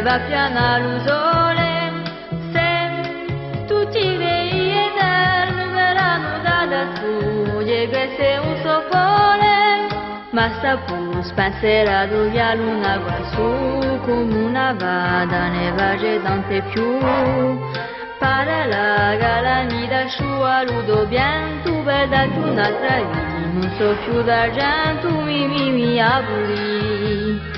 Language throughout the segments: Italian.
va piana l'usole, se tutti vei eterni verranno da su, e questo è un sofole, ma sta pur spenserato via luna guassù, come una vada ne va tante più. Para la galanida sua ludo bien, tu veda tu una travi, non so più d'argento, mi aburi.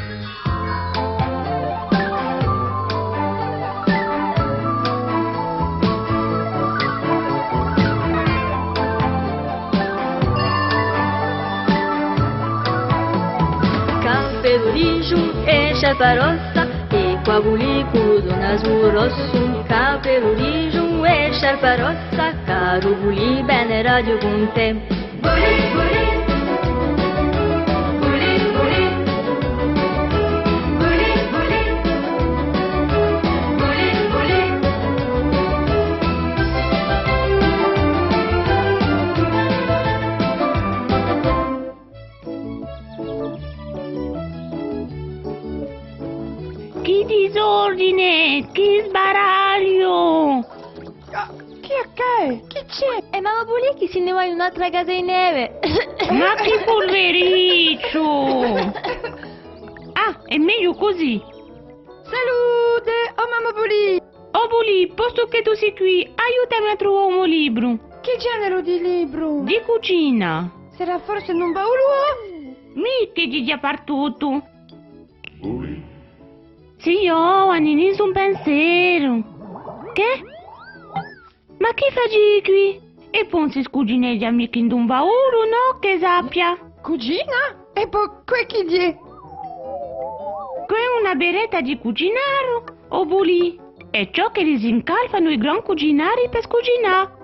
Campelurigium e sciarpa rossa, e qua vuli cudo naso rosso. Campelurigium e sciarpa rossa, caro vuli bene radio con te. Vuli, vuli, vuli, vuli, vuli, vuli, vuli, vuli. Che disordine, che sbaraglio! Chi è che? Chi c'è? E mamma Pulì che se ne va in un'altra casa in neve. Ma che polvericcio! Ah, è meglio così. Salute! Oh mamma Pulì! Oh Bulì, posto che tu sei qui, aiutami a trovare un libro. Che genere di libro? Di cucina. Sarà forse in un baule? Mi che ti già partuto. Sì, Giovanni, non un pensiero. Che? Ma che fai qui? E poi si scugineggia mica in un baule, no? Che sappia. Cugina? E poi qui chi è? Che è una beretta di cucinaro, o Bulì. È ciò che disincalfano i gran cucinari per scuginare.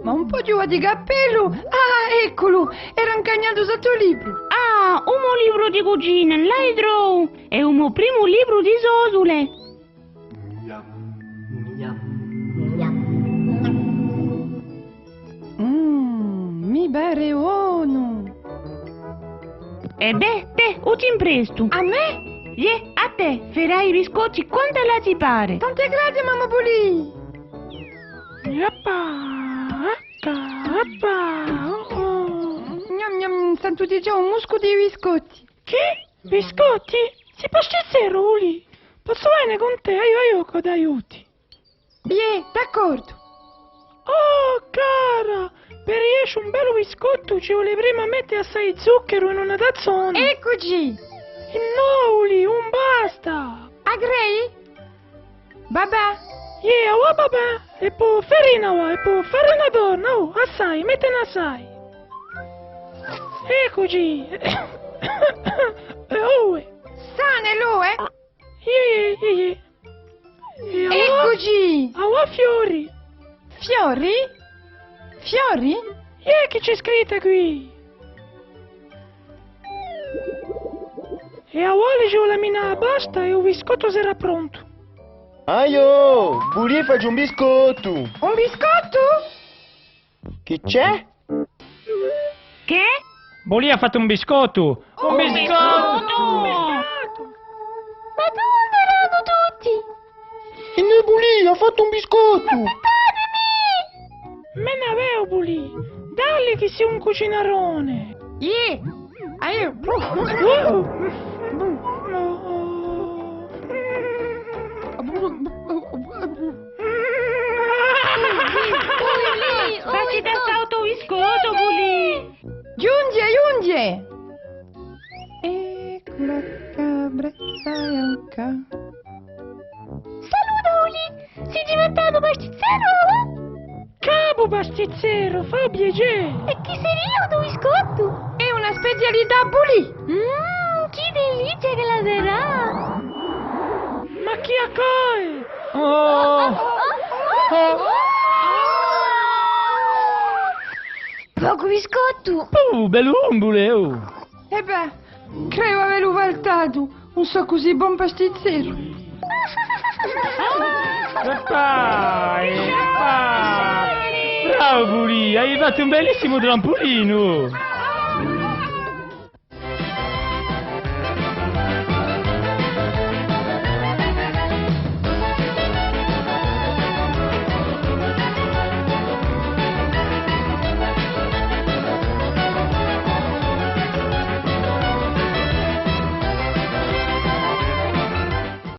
Ma un po' di cappello? Ah, eccolo! Era incagnato sotto il libro. Ah, un mio libro di cucina, l'hydro. È un mio primo libro di sosule. Mi pare buono. E beh, te, uti in presto. A me? A te, farai i biscotti quanto la ti pare. Tante grazie, mamma Pulì. Gnam gnam, sento di già un musco di biscotti. Che? Biscotti? Si pastizzero lì. Posso venire con te? Io che aiuti. D'accordo. Oh, cara, per riesci un bello biscotto ci vuole prima mettere assai zucchero in una tazzona. Eccoci. No, Uli, un basta. A Grey? Babà. Oh, vabbè. E poi farina d'orna, oh, assai, mettene assai. Eccoci. Oh, Sane lui? Eccoci. Ah, fiori. Fiori? Fiori? Che c'è scritto qui? E a vuole giù la mina basta e il biscotto sarà pronto. Aio, Bulì faccio un biscotto. Un biscotto? Che c'è? Che? Bulì ha fatto un biscotto. Un biscotto! Ma dove erano tutti? E noi Bulì ha fatto un biscotto. Me ne avevo Bulì. Dai che sei un cucinarone. Facci da salto biscotto, Bulì. Giunge. Ecco la cabretta bianca. Saluta Uli, sei diventato pastizzero? Capo pastizzero, fa piacere. E chi seria tu biscotto? È una specialità Bulì. Che delizia che la sarà! Ma chi accoglie? Poco biscotto! Bell'ombule, oh. E beh, credo averlo valtato. Non so così buon pastizzero. Bravo Bulì, hai fatto un bellissimo trampolino.